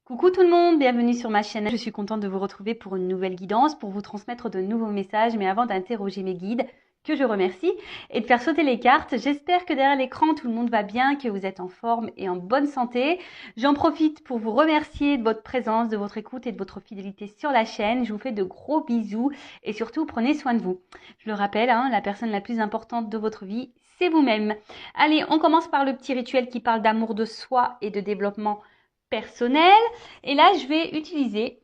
Coucou tout le monde, bienvenue sur ma chaîne. Je suis contente de vous retrouver pour une nouvelle guidance, pour vous transmettre de nouveaux messages. Mais avant d'interroger mes guides, que je remercie, et de faire sauter les cartes, j'espère que derrière l'écran, tout le monde va bien, que vous êtes en forme et en bonne santé. J'en profite pour vous remercier de votre présence, de votre écoute et de votre fidélité sur la chaîne. Je vous fais de gros bisous et surtout, prenez soin de vous. Je le rappelle, la personne la plus importante de votre vie, c'est vous-même. Allez, on commence par le petit rituel qui parle d'amour de soi et de développement personnel. Et là, je vais utiliser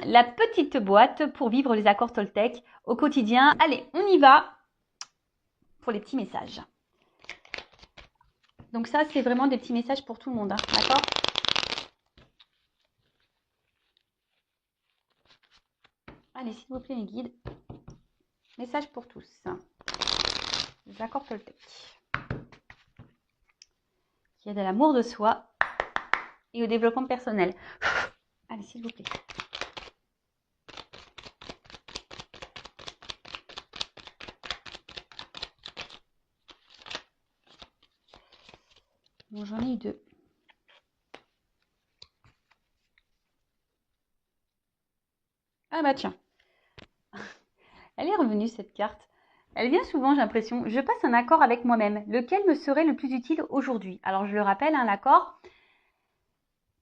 la petite boîte pour vivre les accords Toltec au quotidien. Allez, on y va pour les petits messages. Donc ça, c'est vraiment des petits messages pour tout le monde, d'accord? Allez, s'il vous plaît, mes guides. Message pour tous. Les accords Toltec. Il y a de l'amour de soi et au développement personnel. Allez, s'il vous plaît. Bon, j'en ai eu deux. Ah bah tiens. Elle est revenue cette carte. Elle vient souvent, j'ai l'impression. Je passe un accord avec moi-même. Lequel me serait le plus utile aujourd'hui? Alors je le rappelle, l'accord.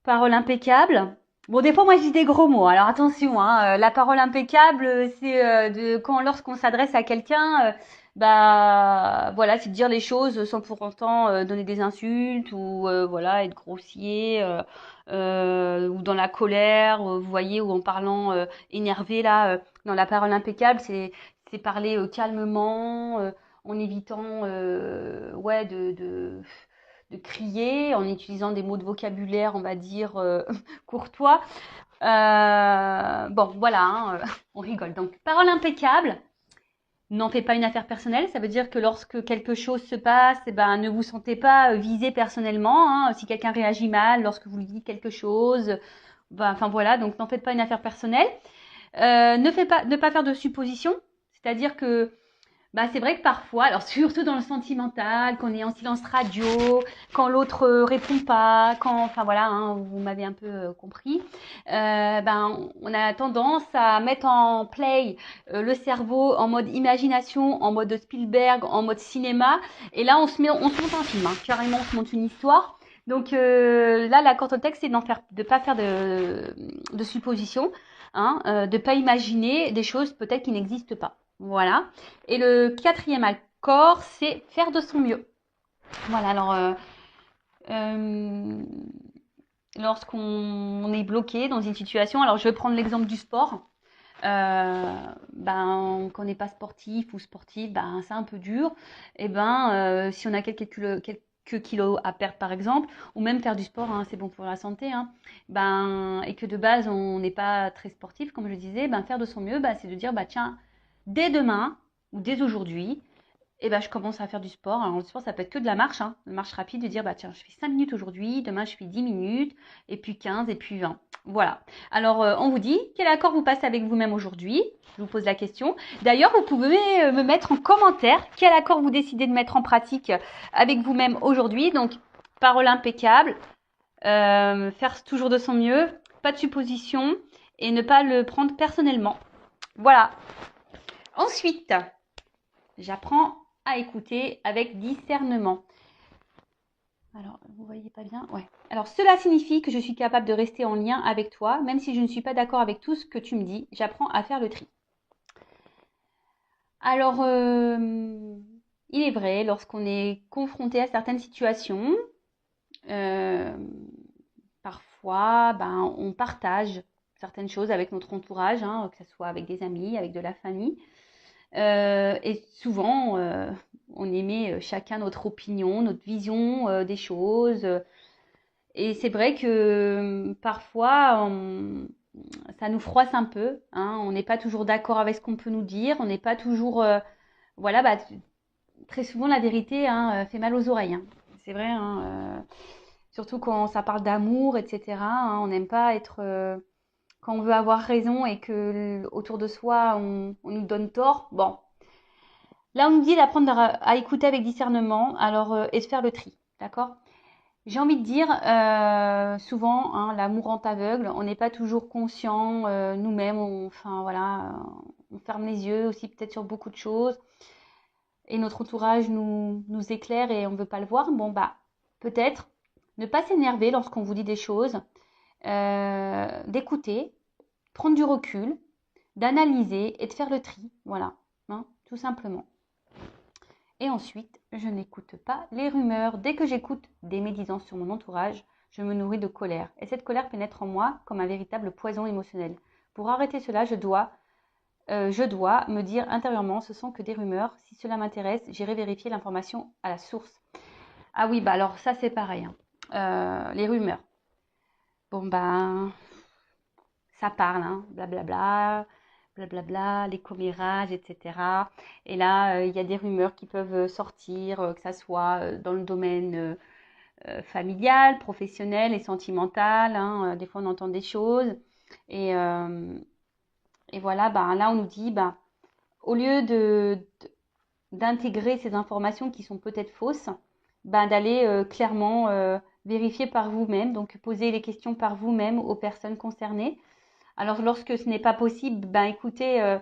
Parole impeccable. Bon, des fois, moi, je dis des gros mots. Alors attention, la parole impeccable, c'est lorsqu'on s'adresse à quelqu'un, voilà, c'est de dire les choses sans pour autant donner des insultes ou voilà, être grossier ou dans la colère, vous voyez, ou en parlant énervé là. Dans la parole impeccable, c'est parler calmement, en évitant ouais de crier, en utilisant des mots de vocabulaire, on va dire, courtois. Bon, voilà, on rigole. Donc, parole impeccable. N'en faites pas une affaire personnelle. Ça veut dire que lorsque quelque chose se passe, ne vous sentez pas visé personnellement. Si quelqu'un réagit mal lorsque vous lui dites quelque chose, enfin voilà, donc n'en faites pas une affaire personnelle. Ne pas faire de suppositions. C'est-à-dire que c'est vrai que parfois, alors surtout dans le sentimental, qu'on est en silence radio, quand l'autre répond pas, enfin voilà, vous m'avez un peu compris, on a tendance à mettre en play le cerveau en mode imagination, en mode Spielberg, en mode cinéma, et là on se monte un film, carrément on se monte une histoire. Donc là, l'accord au texte, c'est de pas faire de suppositions, de pas imaginer des choses peut-être qui n'existent pas. Voilà. Et le quatrième accord, c'est faire de son mieux. Voilà, alors euh, lorsqu'on est bloqué dans une situation, alors je vais prendre l'exemple du sport. Quand on n'est pas sportif ou sportive, c'est un peu dur. Et si on a quelques kilos à perdre par exemple, ou même faire du sport, c'est bon pour la santé, et que de base on n'est pas très sportif, comme je disais, faire de son mieux, c'est de dire tiens, dès demain ou dès aujourd'hui, je commence à faire du sport. Alors, le sport, ça peut être que de la marche, une marche rapide, de dire, tiens, je fais 5 minutes aujourd'hui, demain, je fais 10 minutes, et puis 15, et puis 20. Voilà. Alors, on vous dit, quel accord vous passez avec vous-même aujourd'hui? Je vous pose la question. D'ailleurs, vous pouvez me mettre en commentaire quel accord vous décidez de mettre en pratique avec vous-même aujourd'hui. Donc, parole impeccable, faire toujours de son mieux, pas de supposition, et ne pas le prendre personnellement. Voilà. Ensuite, j'apprends à écouter avec discernement. Alors, vous voyez pas bien? Ouais. Alors, cela signifie que je suis capable de rester en lien avec toi, même si je ne suis pas d'accord avec tout ce que tu me dis. J'apprends à faire le tri. Alors, il est vrai, lorsqu'on est confronté à certaines situations, euh, parfois, on partage certaines choses avec notre entourage, que ce soit avec des amis, avec de la famille. Et souvent, on émet chacun notre opinion, notre vision des choses. Et c'est vrai que parfois, ça nous froisse un peu. On n'est pas toujours d'accord avec ce qu'on peut nous dire. On n'est pas toujours... voilà, très souvent, la vérité fait mal aux oreilles. C'est vrai, surtout quand ça parle d'amour, etc. On n'aime pas être... quand on veut avoir raison et que autour de soi, on nous donne tort. Bon, là, on nous dit d'apprendre à écouter avec discernement, alors et de faire le tri, d'accord? J'ai envie de dire, souvent, hein, l'amour rend aveugle. On n'est pas toujours conscient nous-mêmes. Enfin voilà, on ferme les yeux aussi peut-être sur beaucoup de choses. Et notre entourage nous éclaire et on ne veut pas le voir. Bon bah peut-être ne pas s'énerver lorsqu'on vous dit des choses, d'écouter, prendre du recul, d'analyser et de faire le tri. Voilà, hein, tout simplement. Et ensuite, je n'écoute pas les rumeurs. Dès que j'écoute des médisances sur mon entourage, je me nourris de colère. Et cette colère pénètre en moi comme un véritable poison émotionnel. Pour arrêter cela, je dois me dire intérieurement, ce sont que des rumeurs. Si cela m'intéresse, j'irai vérifier l'information à la source. Ah oui, bah alors ça c'est pareil, hein. Les rumeurs. Bon ben, ça parle, hein, blablabla, blablabla, les commérages, etc. Et là, il y a des rumeurs qui peuvent sortir, que ça soit dans le domaine familial, professionnel et sentimental, hein. Des fois, on entend des choses. Et, euh, et voilà, ben, là, on nous dit, ben, au lieu d'intégrer ces informations qui sont peut-être fausses, ben, d'aller clairement vérifier par vous-même, donc poser les questions par vous-même aux personnes concernées. Alors, lorsque ce n'est pas possible, ben écoutez,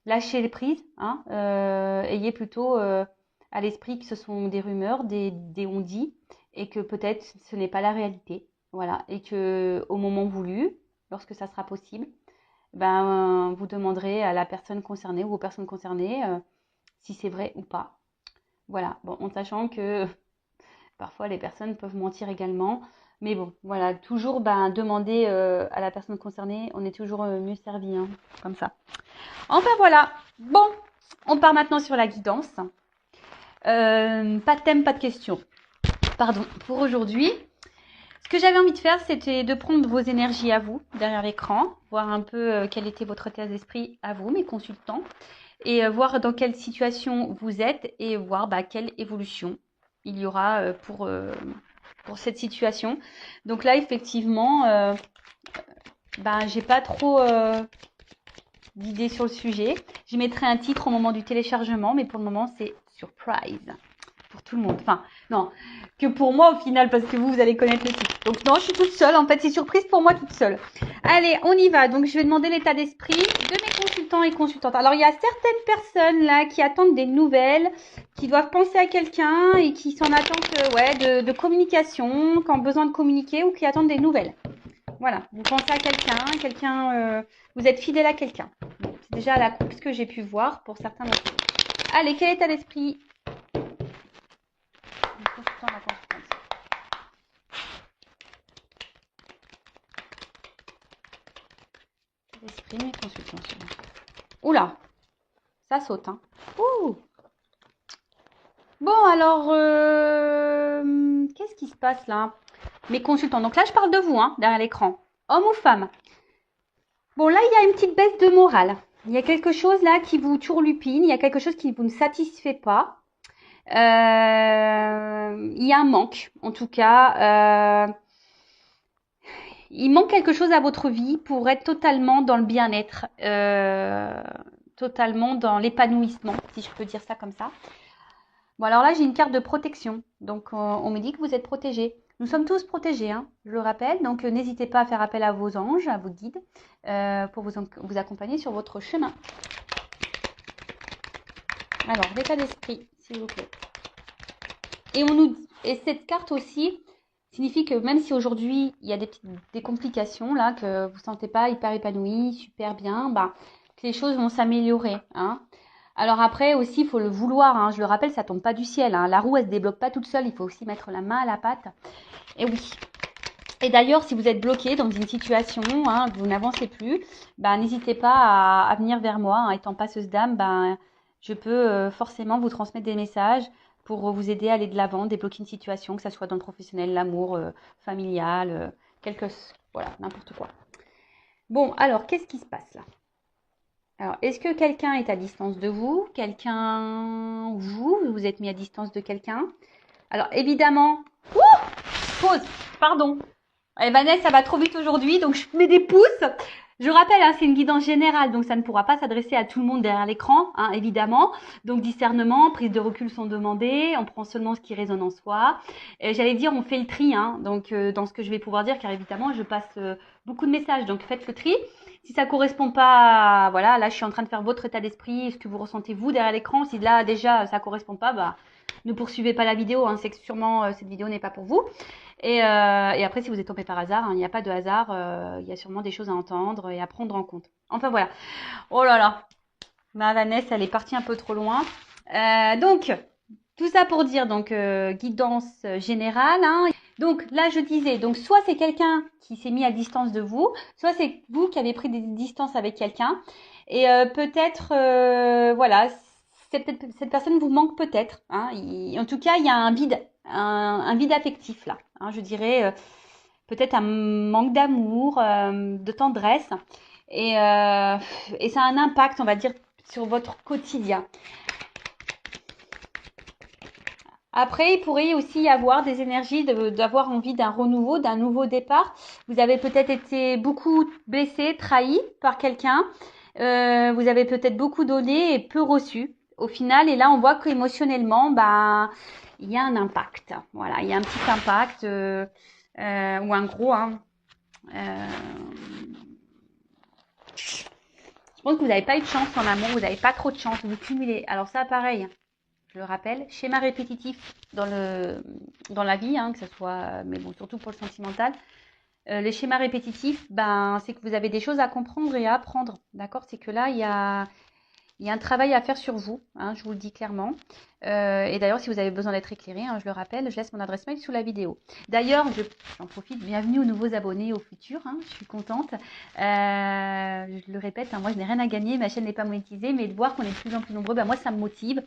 lâchez les prises, hein, ayez plutôt à l'esprit que ce sont des rumeurs, des on-dit, et que peut-être ce n'est pas la réalité. Voilà, et que au moment voulu, lorsque ça sera possible, ben vous demanderez à la personne concernée ou aux personnes concernées si c'est vrai ou pas. Voilà, bon, en sachant que parfois les personnes peuvent mentir également. Mais bon, voilà, toujours ben, demander à la personne concernée, on est toujours mieux servi, hein, comme ça. Enfin voilà, bon, on part maintenant sur la guidance. Pas de thème, pas de questions. Pardon, pour aujourd'hui. Ce que j'avais envie de faire, c'était de prendre vos énergies à vous, derrière l'écran, voir un peu quel était votre état d'esprit à vous, mes consultants, et voir dans quelle situation vous êtes et voir bah, quelle évolution il y aura pour cette situation. Donc là, effectivement, j'ai pas trop d'idées sur le sujet. Je mettrai un titre au moment du téléchargement, mais pour le moment, c'est surprise pour tout le monde. Enfin, non, que pour moi au final, parce que vous allez connaître le titre. Donc non, je suis toute seule. En fait, c'est surprise pour moi toute seule. Allez, on y va. Donc, je vais demander l'état d'esprit de mes consultants et consultantes. Alors, il y a certaines personnes là qui attendent des nouvelles, qui doivent penser à quelqu'un et qui sont en attente de communication, qui ont besoin de communiquer ou qui attendent des nouvelles. Voilà, vous pensez à quelqu'un, vous êtes fidèle à quelqu'un. Bon, c'est déjà la coupe que j'ai pu voir pour certains d'entre vous. Allez, quel état d'esprit? L'esprit, mes consultants. Oula, ça saute, hein. Ouh. Bon, alors, qu'est-ce qui se passe là? Mes consultants. Donc là, je parle de vous, hein, derrière l'écran. Homme ou femme? Bon, là, il y a une petite baisse de morale. Il y a quelque chose là qui vous turlupine. Il y a quelque chose qui vous ne satisfait pas. Il y a un manque, en tout cas. Il manque quelque chose à votre vie pour être totalement dans le bien-être, totalement dans l'épanouissement, si je peux dire ça comme ça. Bon, alors là, j'ai une carte de protection. Donc, on me dit que vous êtes protégés. Nous sommes tous protégés, hein, je le rappelle. Donc, n'hésitez pas à faire appel à vos anges, à vos guides, pour vous accompagner sur votre chemin. Alors, l'état d'esprit, s'il vous plaît. Et cette carte aussi signifie que même si aujourd'hui, il y a des complications, là, que vous ne sentez pas hyper épanoui, super bien, que les choses vont s'améliorer, hein. Alors après aussi, il faut le vouloir, hein. Je le rappelle, ça ne tombe pas du ciel, hein. La roue, elle ne se débloque pas toute seule. Il faut aussi mettre la main à la pâte. Et oui. Et d'ailleurs, si vous êtes bloqué dans une situation, hein, que vous n'avancez plus, n'hésitez pas à venir vers moi, hein. Étant passeuse d'âme, je peux forcément vous transmettre des messages pour vous aider à aller de l'avant, débloquer une situation, que ce soit dans le professionnel, l'amour, familial, voilà, n'importe quoi. Bon, alors, qu'est-ce qui se passe là? Alors, est-ce que quelqu'un est à distance de vous? Vous êtes mis à distance de quelqu'un? Alors, évidemment, pause, pardon. Vanessa, ça va trop vite aujourd'hui, donc je mets des pouces. Je rappelle, hein, c'est une guidance générale, donc ça ne pourra pas s'adresser à tout le monde derrière l'écran, hein, évidemment. Donc discernement, prise de recul sont demandées, on prend seulement ce qui résonne en soi. J'allais dire, on fait le tri, hein, donc dans ce que je vais pouvoir dire, car évidemment, je passe beaucoup de messages, donc faites le tri. Si ça correspond pas, voilà, là je suis en train de faire votre état d'esprit, ce que vous ressentez vous derrière l'écran. Si là déjà ça correspond pas, bah ne poursuivez pas la vidéo, hein, c'est que sûrement cette vidéo n'est pas pour vous. Et après, si vous êtes tombé par hasard, hein, il n'y a pas de hasard, il y a sûrement des choses à entendre et à prendre en compte. Enfin voilà. Oh là là, ma Vanessa, elle est partie un peu trop loin. Donc, tout ça pour dire, donc, guidance générale. Hein. Donc là, je disais, donc soit c'est quelqu'un qui s'est mis à distance de vous, soit c'est vous qui avez pris des distances avec quelqu'un. Et peut-être, voilà, cette personne vous manque peut-être. Hein. En tout cas, il y a un vide, un vide affectif là. Hein, je dirais peut-être un manque d'amour, de tendresse. Et, euh, et ça a un impact, on va dire, sur votre quotidien. Après, il pourrait aussi y avoir des énergies d'avoir envie d'un renouveau, d'un nouveau départ. Vous avez peut-être été beaucoup blessé, trahi par quelqu'un. Vous avez peut-être beaucoup donné et peu reçu au final. Et là, on voit qu'émotionnellement, bah, il y a un impact. Voilà, il y a un petit impact ou un gros. Hein. Euh, je pense que vous n'avez pas eu de chance en amour, vous n'avez pas trop de chance, vous cumulez. Alors ça, pareil, je le rappelle, schéma répétitif dans la vie, hein, que ce soit, mais bon, surtout pour le sentimental. Les schémas répétitifs, ben, c'est que vous avez des choses à comprendre et à apprendre. D'accord? C'est que là, il y a un travail à faire sur vous, hein, je vous le dis clairement. Et d'ailleurs, si vous avez besoin d'être éclairé, hein, je le rappelle, je laisse mon adresse mail sous la vidéo. D'ailleurs, j'en profite, bienvenue aux nouveaux abonnés au futur, hein, je suis contente. Je le répète, hein, moi je n'ai rien à gagner, ma chaîne n'est pas monétisée, mais de voir qu'on est de plus en plus nombreux, ben, moi ça me motive.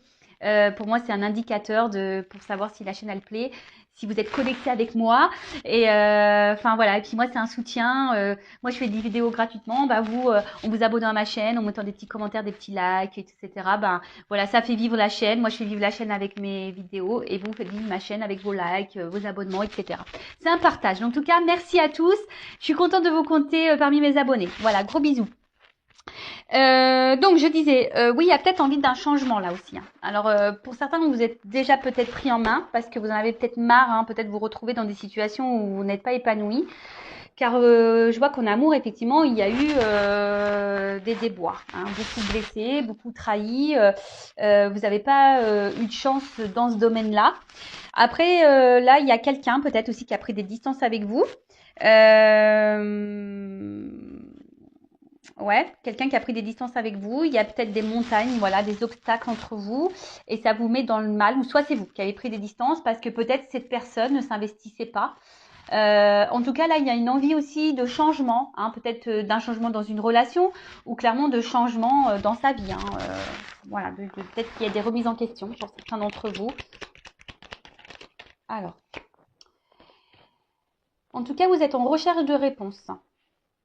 Pour moi, c'est un indicateur pour savoir si la chaîne elle plaît, si vous êtes connecté avec moi. Et enfin voilà, et puis moi c'est un soutien. Moi je fais des vidéos gratuitement, bah vous, en vous abonnant à ma chaîne, en mettant des petits commentaires, des petits likes, etc. Ben voilà, ça fait vivre la chaîne. Moi je fais vivre la chaîne avec mes vidéos et vous faites vivre ma chaîne avec vos likes, vos abonnements, etc. C'est un partage. En tout cas, merci à tous. Je suis contente de vous compter parmi mes abonnés. Voilà, gros bisous. Donc je disais, oui, il y a peut-être envie d'un changement là aussi. Hein. Alors pour certains, vous êtes déjà peut-être pris en main parce que vous en avez peut-être marre, hein, peut-être vous retrouver dans des situations où vous n'êtes pas épanoui. Car je vois qu'en amour, effectivement, il y a eu des déboires, hein, beaucoup blessés, beaucoup trahis. Vous n'avez pas eu de chance dans ce domaine-là. Après, là, il y a quelqu'un peut-être aussi qui a pris des distances avec vous. Ouais, quelqu'un qui a pris des distances avec vous. Il y a peut-être des montagnes, voilà, des obstacles entre vous, et ça vous met dans le mal. Ou soit c'est vous qui avez pris des distances parce que peut-être cette personne ne s'investissait pas. En tout cas, là, il y a une envie aussi de changement, hein, peut-être d'un changement dans une relation ou clairement de changement dans sa vie. Hein, voilà, peut-être qu'il y a des remises en question pour certains d'entre vous. Alors, en tout cas, vous êtes en recherche de réponses.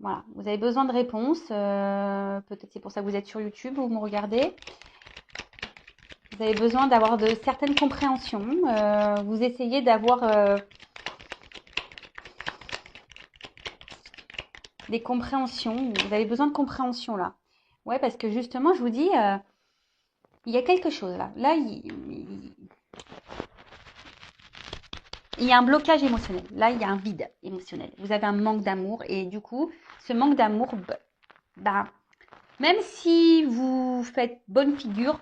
Voilà, vous avez besoin de réponses. Peut-être c'est pour ça que vous êtes sur YouTube, vous me regardez. Vous avez besoin d'avoir de certaines compréhensions. Vous essayez d'avoir des compréhensions. Vous avez besoin de compréhension là. Ouais, parce que justement, je vous dis, il y a quelque chose là. Là, il y a un blocage émotionnel. Là, il y a un vide émotionnel. Vous avez un manque d'amour et du coup, ce manque d'amour, bah, même si vous faites bonne figure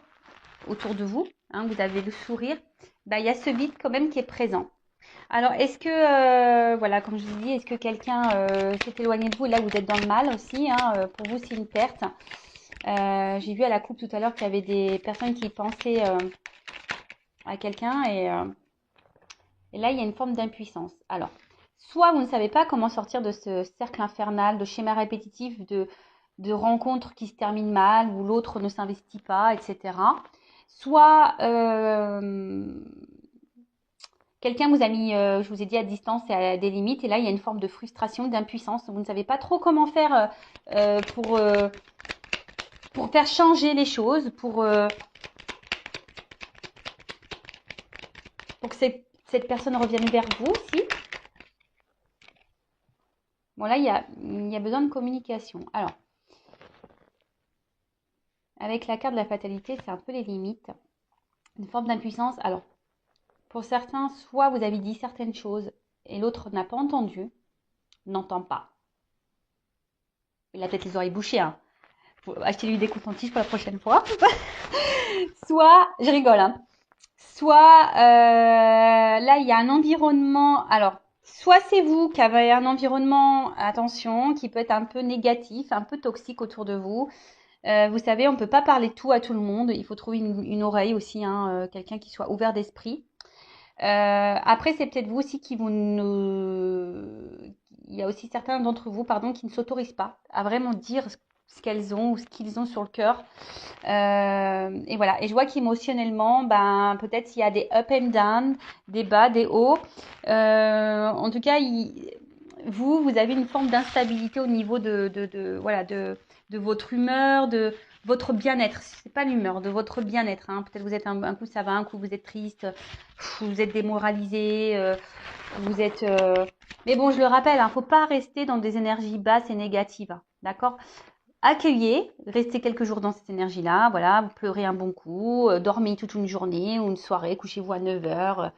autour de vous, hein, vous avez le sourire, bah, il y a ce vide quand même qui est présent. Alors, est-ce que, voilà, comme je vous dis, est-ce que quelqu'un s'est éloigné de vous et là, vous êtes dans le mal aussi, hein, pour vous, c'est une perte. J'ai vu à la coupe tout à l'heure qu'il y avait des personnes qui pensaient à quelqu'un et là, il y a une forme d'impuissance. Alors, soit vous ne savez pas comment sortir de ce cercle infernal, de schéma répétitif, de rencontres qui se terminent mal, où l'autre ne s'investit pas, etc. Soit quelqu'un vous a mis, je vous ai dit, à distance et à des limites, et là, il y a une forme de frustration, d'impuissance. Vous ne savez pas trop comment faire pour faire changer les choses, pour que cette personne revienne vers vous aussi. Bon, là, il y a besoin de communication. Alors, avec la carte de la fatalité, c'est un peu les limites. Une forme d'impuissance. Alors, pour certains, soit vous avez dit certaines choses et l'autre n'a pas entendu, n'entend pas. Il a peut-être les oreilles bouchées, hein. Faut acheter lui des cotons-tiges pour la prochaine fois. Soit, je rigole, hein. Soit, là, il y a un environnement. Alors, soit c'est vous qui avez un environnement, attention, qui peut être un peu négatif, un peu toxique autour de vous. Vous savez, on ne peut pas parler tout à tout le monde. Il faut trouver une oreille aussi, hein, quelqu'un qui soit ouvert d'esprit. Après, c'est peut-être vous aussi qui vous ne... Il y a aussi certains d'entre vous, pardon, qui ne s'autorisent pas à vraiment dire ce qu'elles ont ou ce qu'ils ont sur le cœur. Et voilà. Et je vois qu'émotionnellement, ben, peut-être il y a des up and down, des bas, des hauts. En tout cas, vous avez une forme d'instabilité au niveau voilà, de votre humeur, de votre bien-être. C'est pas l'humeur, de votre bien-être. Hein. Peut-être vous êtes un coup ça va, un coup vous êtes triste, vous êtes démoralisé, vous êtes. Mais bon, je le rappelle, hein, faut pas rester dans des énergies basses et négatives, hein, d'accord? Accueillez, restez quelques jours dans cette énergie-là, voilà, vous pleurez un bon coup, dormez toute une journée ou une soirée, couchez-vous à 9h,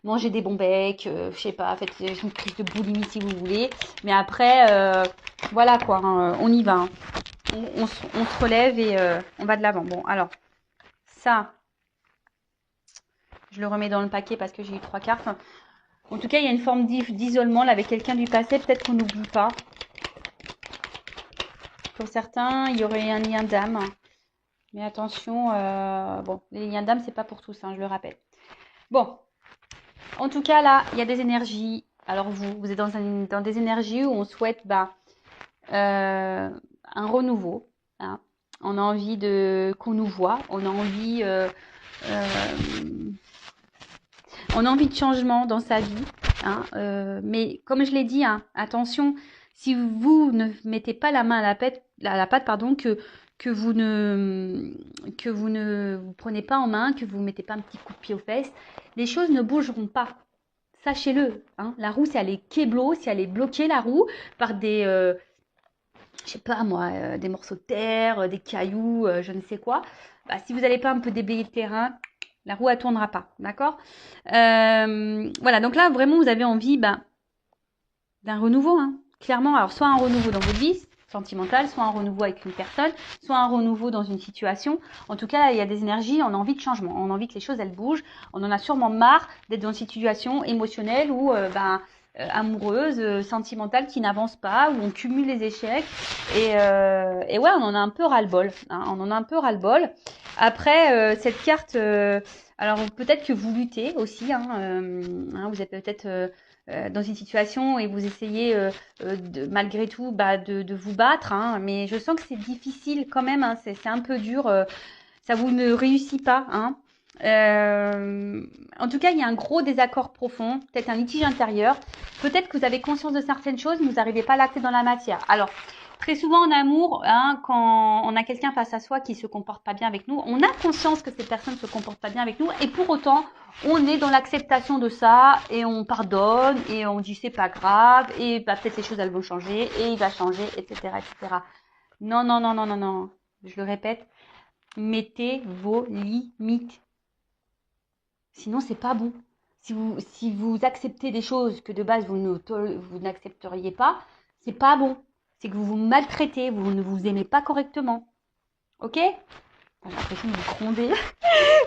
mangez des bons becs, je sais pas, faites une crise de boulimie si vous voulez, mais après, voilà quoi, hein, on y va, hein. On se relève et on va de l'avant. Bon, alors, ça, je le remets dans le paquet parce que j'ai eu 3 cartes. En tout cas, il y a une forme d'isolement là avec quelqu'un du passé, peut-être qu'on n'oublie pas. Pour certains, il y aurait un lien d'âme. Mais attention, bon, les liens d'âme, c'est pas pour tous, hein, je le rappelle. Bon, en tout cas, là, il y a des énergies. Alors, vous êtes dans des énergies où on souhaite un renouveau. Hein. On a envie qu'on nous voit. On a envie de changement dans sa vie. Hein, mais comme je l'ai dit, hein, attention, si vous ne mettez pas la main à la pâte, pardon, que vous ne vous prenez pas en main, que vous ne mettez pas un petit coup de pied aux fesses, les choses ne bougeront pas. Sachez-le. Hein, la roue, si elle est kéblo, si elle est bloquée, la roue, par des, je sais pas moi, des morceaux de terre, des cailloux, je ne sais quoi, bah, si vous n'allez pas un peu déblayer le terrain, la roue, elle tournera pas, d'accord? Voilà, donc là, vraiment, vous avez envie d'un renouveau, hein, clairement. Alors, soit un renouveau dans votre vie sentimentale, soit un renouveau avec une personne, soit un renouveau dans une situation. En tout cas, il y a des énergies, on a envie de changement, on a envie que les choses, elles bougent. On en a sûrement marre d'être dans une situation émotionnelle ou amoureuse, sentimentale qui n'avance pas, où on cumule les échecs. Et ouais, on en a un peu ras-le-bol. Hein, on en a un peu ras-le-bol. Après, cette carte, alors peut-être que vous luttez aussi. Vous êtes peut-être dans une situation et vous essayez malgré tout de vous battre. Hein, mais je sens que c'est difficile quand même. Hein, c'est un peu dur. Ça vous ne réussit pas. Hein. En tout cas, il y a un gros désaccord profond, peut-être un litige intérieur. Peut-être que vous avez conscience de certaines choses, mais vous n'arrivez pas à l'acter dans la matière. Alors, très souvent en amour, hein, quand on a quelqu'un face à soi qui se comporte pas bien avec nous, on a conscience que cette personne se comporte pas bien avec nous, et pour autant, on est dans l'acceptation de ça, et on pardonne, et on dit c'est pas grave, et peut-être les choses elles vont changer, et il va changer, etc., etc. Non, non, non, non, non, non. Je le répète, mettez vos limites. Sinon, c'est pas bon. Si vous acceptez des choses que de base vous n'accepteriez pas, c'est pas bon. C'est que vous vous maltraitez, vous ne vous aimez pas correctement. Ok? J'ai l'impression de vous gronder.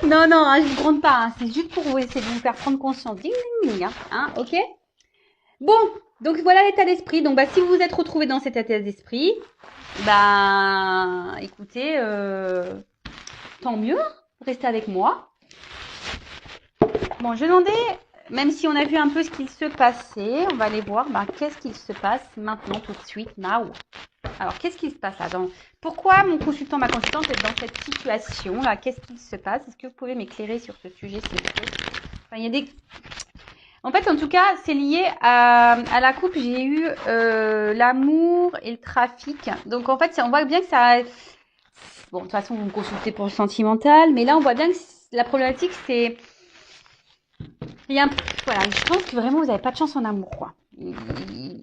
Non, non, hein, je ne vous gronde pas. Hein. C'est juste pour vous essayer de vous faire prendre conscience. Ding, ding, ding, hein, ok? Bon, donc voilà l'état d'esprit. Donc, si vous vous êtes retrouvé dans cet état d'esprit, écoutez, tant mieux. Restez avec moi. Bon, je demandais, même si on a vu un peu ce qu'il se passait, on va aller voir qu'est-ce qu'il se passe maintenant, tout de suite, now. Alors, qu'est-ce qui se passe là Pourquoi mon consultant, ma consultante est dans cette situation-là? Qu'est-ce qu'il se passe? Est-ce que vous pouvez m'éclairer sur ce sujet, s'il vous plaît? Enfin, il y a des... En fait, en tout cas, c'est lié à la coupe. J'ai eu l'amour et le trafic. Donc, en fait, on voit bien que ça... Bon, de toute façon, vous me consultez pour le sentimental. Mais là, on voit bien que la problématique, c'est... Voilà, je pense que vraiment, vous n'avez pas de chance en amour, quoi. Il y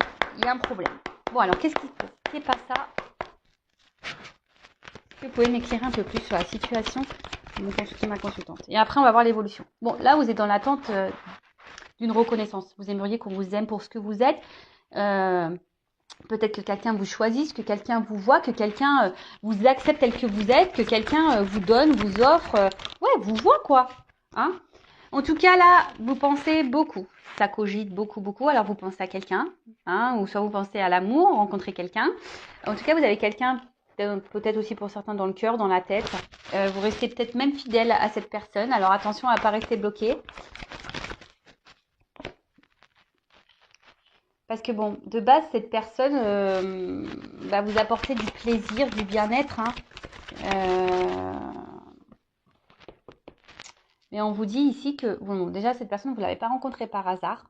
a un problème. Bon, alors, qu'est-ce qui n'est pas ça? Est-ce que vous pouvez m'éclairer un peu plus sur la situation de ma consultante? Et après, on va voir l'évolution. Bon, là, vous êtes dans l'attente d'une reconnaissance. Vous aimeriez qu'on vous aime pour ce que vous êtes. Peut-être que quelqu'un vous choisisse, que quelqu'un vous voit, que quelqu'un vous accepte tel que vous êtes, que quelqu'un vous donne, vous offre. Ouais, vous voit quoi. Hein? En tout cas, là, vous pensez beaucoup. Ça cogite beaucoup, beaucoup. Alors, vous pensez à quelqu'un, hein, ou soit vous pensez à l'amour, rencontrer quelqu'un. En tout cas, vous avez quelqu'un, peut-être aussi pour certains dans le cœur, dans la tête. Vous restez peut-être même fidèle à cette personne. Alors, attention à ne pas rester bloqué. Parce que bon, de base, cette personne va vous apporter du plaisir, du bien-être. Hein. Mais on vous dit ici que, bon, déjà, cette personne, vous ne l'avez pas rencontrée par hasard.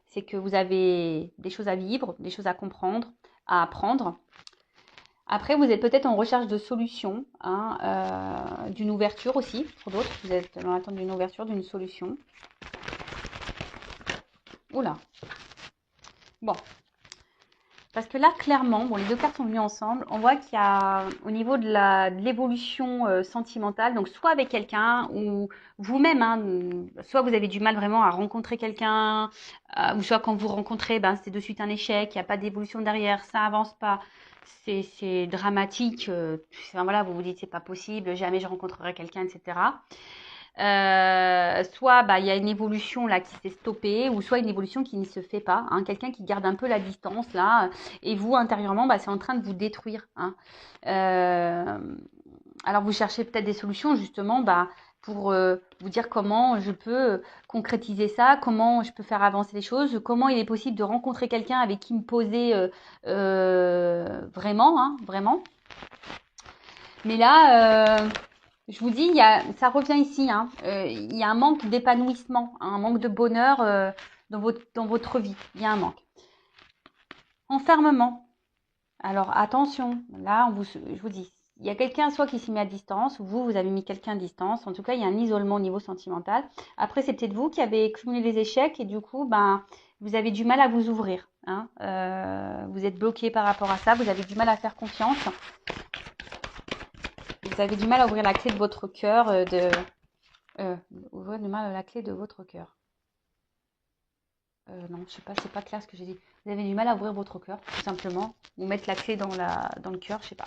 C'est que vous avez des choses à vivre, des choses à comprendre, à apprendre. Après, vous êtes peut-être en recherche de solutions, hein, d'une ouverture aussi, pour d'autres. Vous êtes dans l'attente d'une ouverture, d'une solution. Oula. Bon. Parce que là, clairement, bon, les deux cartes sont venues ensemble. On voit qu'il y a, au niveau de l'évolution sentimentale, donc soit avec quelqu'un ou vous-même, hein, soit vous avez du mal vraiment à rencontrer quelqu'un, ou soit quand vous rencontrez, ben, c'est de suite un échec, il n'y a pas d'évolution derrière, ça avance pas, c'est dramatique. Enfin, voilà, vous vous dites c'est pas possible, jamais je rencontrerai quelqu'un, etc. Soit bah, il y a une évolution là qui s'est stoppée, ou soit une évolution qui ne se fait pas, hein, quelqu'un qui garde un peu la distance là, et vous intérieurement bah, c'est en train de vous détruire. Hein. Alors vous cherchez peut-être des solutions justement bah, pour vous dire comment je peux concrétiser ça, comment je peux faire avancer les choses, comment il est possible de rencontrer quelqu'un avec qui me poser vraiment, hein, vraiment. Mais là, je vous dis, ça revient ici. Hein. Il y a un manque d'épanouissement, un manque de bonheur dans votre vie. Il y a un manque. Enfermement. Alors attention, là, je vous dis, il y a quelqu'un soit qui s'est mis à distance, ou vous avez mis quelqu'un à distance. En tout cas, il y a un isolement au niveau sentimental. Après, c'est peut-être vous qui avez cumulé les échecs et du coup, ben, vous avez du mal à vous ouvrir. Hein. Vous êtes bloqué par rapport à ça, vous avez du mal à faire confiance. Vous avez du mal à ouvrir la clé de votre cœur, ouvrir du mal la clé de votre cœur. Non, je sais pas, c'est pas clair ce que j'ai dit. Vous avez du mal à ouvrir votre cœur, tout simplement. Ou mettre la clé dans le cœur, je sais pas.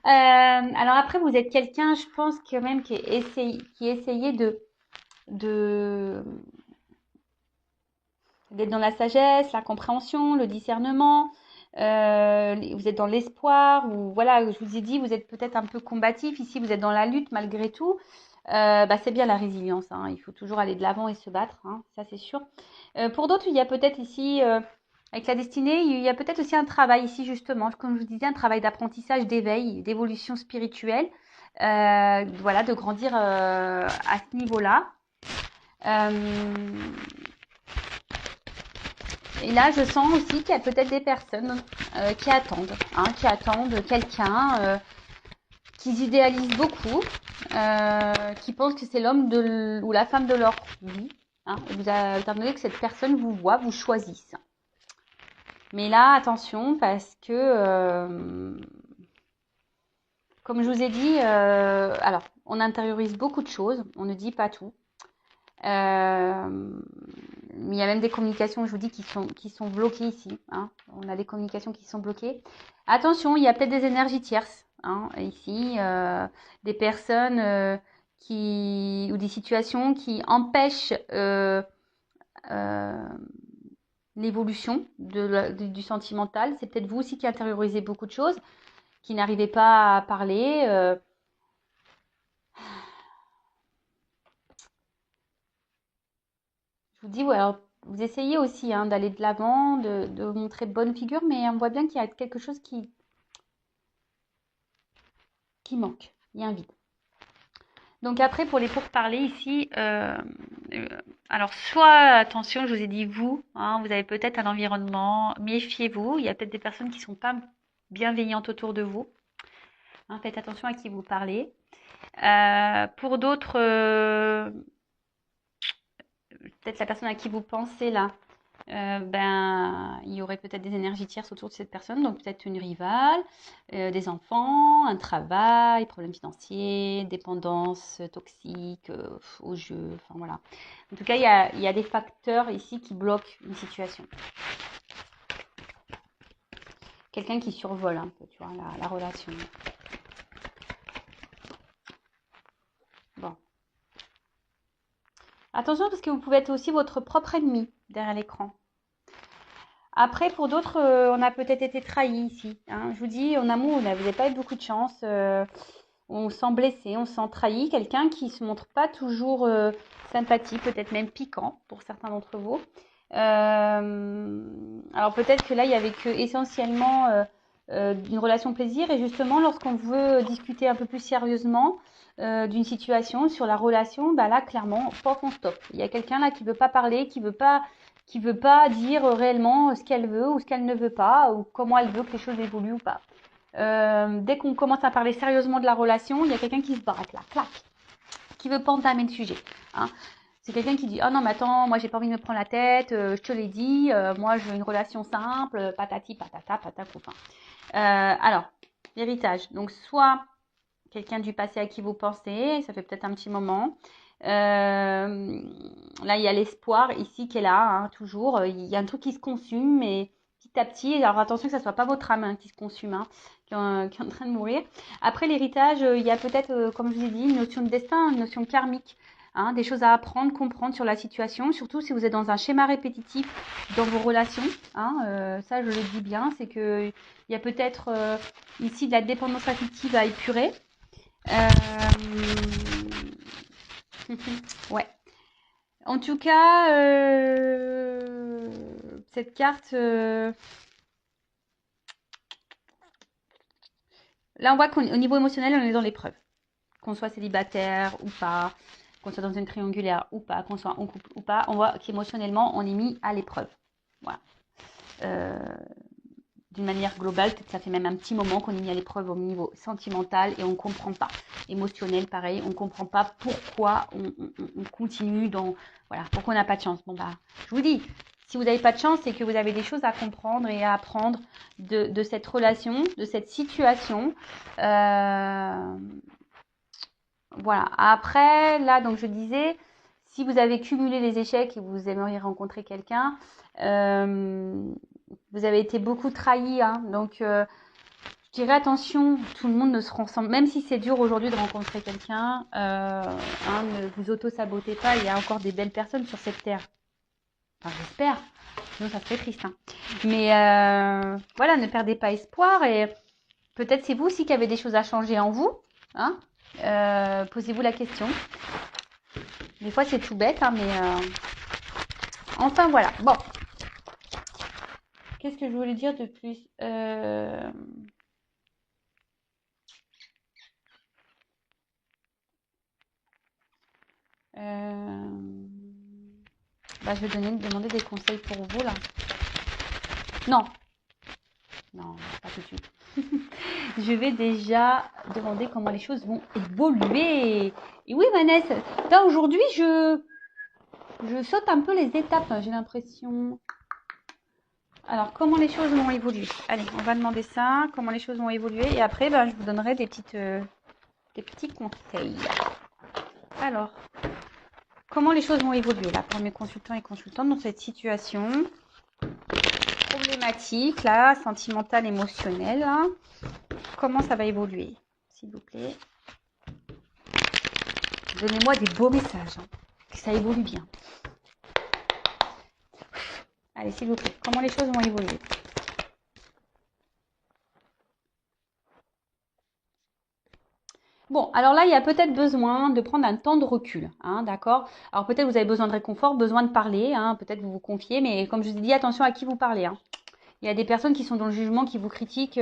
Alors après, vous êtes quelqu'un, je pense quand même qui essayait d'être dans la sagesse, la compréhension, le discernement. Vous êtes dans l'espoir, ou voilà, je vous ai dit, vous êtes peut-être un peu combatif. Ici, vous êtes dans la lutte malgré tout. Bah, c'est bien la résilience. Hein. Il faut toujours aller de l'avant et se battre, hein, ça c'est sûr. Pour d'autres, il y a peut-être ici, avec la destinée, il y a peut-être aussi un travail ici justement, comme je vous disais, un travail d'apprentissage, d'éveil, d'évolution spirituelle. Voilà, de grandir à ce niveau-là. Et là, je sens aussi qu'il y a peut-être des personnes qui attendent quelqu'un, qui idéalisent beaucoup, qui pensent que c'est l'homme ou la femme de leur vie. Hein, et vous attendez que cette personne vous voit, vous choisisse. Mais là, attention, parce que, comme je vous ai dit, alors, on intériorise beaucoup de choses, on ne dit pas tout. Il y a même des communications, je vous dis, qui sont bloquées ici. Hein. On a des communications qui sont bloquées. Attention, il y a peut-être des énergies tierces hein, ici, des personnes ou des situations qui empêchent l'évolution du sentimental. C'est peut-être vous aussi qui intériorisez beaucoup de choses, qui n'arrivez pas à parler. Je vous dis, ouais, alors, vous essayez aussi hein, d'aller de l'avant, de montrer bonne figure, mais on voit bien qu'il y a quelque chose qui manque. Il y a un vide. Donc après, pour les pourparlers ici, alors soit, attention, je vous ai dit vous, hein, vous avez peut-être un environnement, méfiez-vous, il y a peut-être des personnes qui ne sont pas bienveillantes autour de vous. Hein, faites attention à qui vous parlez. Pour d'autres, peut-être la personne à qui vous pensez là, ben, il y aurait peut-être des énergies tierces autour de cette personne, donc peut-être une rivale, des enfants, un travail, problèmes financiers, dépendance toxique au jeu, enfin voilà. En tout cas, il y a des facteurs ici qui bloquent une situation. Quelqu'un qui survole un peu, tu vois, la relation. Bon. Attention parce que vous pouvez être aussi votre propre ennemi derrière l'écran. Après, pour d'autres, on a peut-être été trahi ici. Hein. Je vous dis, en amour, vous n'avez pas eu beaucoup de chance. On se sent blessé, on se sent trahi. Quelqu'un qui se montre pas toujours sympathique, peut-être même piquant pour certains d'entre vous. Alors peut-être que là, il y avait que essentiellement une relation plaisir. Et justement, lorsqu'on veut discuter un peu plus sérieusement d'une situation sur la relation, bah là, clairement, paf, on stop. Il y a quelqu'un là qui veut pas parler, qui veut pas dire réellement ce qu'elle veut ou ce qu'elle ne veut pas, ou comment elle veut que les choses évoluent ou pas. Dès qu'on commence à parler sérieusement de la relation, il y a quelqu'un qui se braque là, clac, qui veut pas entamer le sujet. Hein. C'est quelqu'un qui dit « Oh non, mais attends, moi j'ai pas envie de me prendre la tête, je te l'ai dit, moi je veux une relation simple, patati, patata, patacoupa. » Alors, l'héritage. Donc, soit quelqu'un du passé à qui vous pensez, ça fait peut-être un petit moment. Là, il y a l'espoir ici qui est là, hein, toujours. Il y a un truc qui se consume, mais petit à petit. Alors attention que ça soit pas votre âme hein, qui se consume, hein, qui est en train de mourir. Après l'héritage, il y a peut-être, comme je vous ai dit, une notion de destin, une notion karmique. Hein, des choses à apprendre, comprendre sur la situation, surtout si vous êtes dans un schéma répétitif dans vos relations. Hein, ça, je le dis bien, c'est que il y a peut-être ici de la dépendance affective à épurer. Ouais. En tout cas, cette carte, là on voit qu'au niveau émotionnel, on est dans l'épreuve. Qu'on soit célibataire ou pas, qu'on soit dans une triangulaire ou pas, qu'on soit en couple ou pas, on voit qu'émotionnellement, on est mis à l'épreuve. Voilà. D'une manière globale, peut-être ça fait même un petit moment qu'on est mis à l'épreuve au niveau sentimental et on ne comprend pas. Émotionnel, pareil, on ne comprend pas pourquoi on continue dans... Voilà, pourquoi on n'a pas de chance. Bon, bah, je vous dis, si vous n'avez pas de chance, c'est que vous avez des choses à comprendre et à apprendre de cette relation, de cette situation. Voilà. Après, là, donc je disais, si vous avez cumulé les échecs et vous aimeriez rencontrer quelqu'un, vous avez été beaucoup trahi, hein, donc je dirais attention, tout le monde ne se ressemble, même si c'est dur aujourd'hui de rencontrer quelqu'un, hein, ne vous auto-sabotez pas, il y a encore des belles personnes sur cette terre. Enfin, j'espère, sinon ça serait triste. Hein. Mais voilà, ne perdez pas espoir et peut-être c'est vous aussi qui avez des choses à changer en vous. Hein. Posez-vous la question. Des fois c'est tout bête, hein, mais enfin voilà. Bon. Qu'est-ce que je voulais dire de plus bah, je vais demander des conseils pour vous là. Non, non, pas tout de suite. Je vais déjà demander comment les choses vont évoluer. Et oui, Vanessa, là aujourd'hui, je saute un peu les étapes, j'ai l'impression. Alors, comment les choses vont évoluer? Allez, on va demander ça, comment les choses vont évoluer. Et après, ben, je vous donnerai des petits conseils. Alors, comment les choses vont évoluer là pour mes consultants et consultantes dans cette situation problématique là, sentimentale, émotionnelle là. Comment ça va évoluer, s'il vous plaît? Donnez-moi des beaux messages, hein, que ça évolue bien. Allez, s'il vous plaît, comment les choses vont évoluer? Bon, alors là, il y a peut-être besoin de prendre un temps de recul, hein, d'accord? Alors peut-être vous avez besoin de réconfort, besoin de parler, hein, peut-être vous vous confiez, mais comme je vous ai dit, attention à qui vous parlez. Hein. Il y a des personnes qui sont dans le jugement, qui vous critiquent,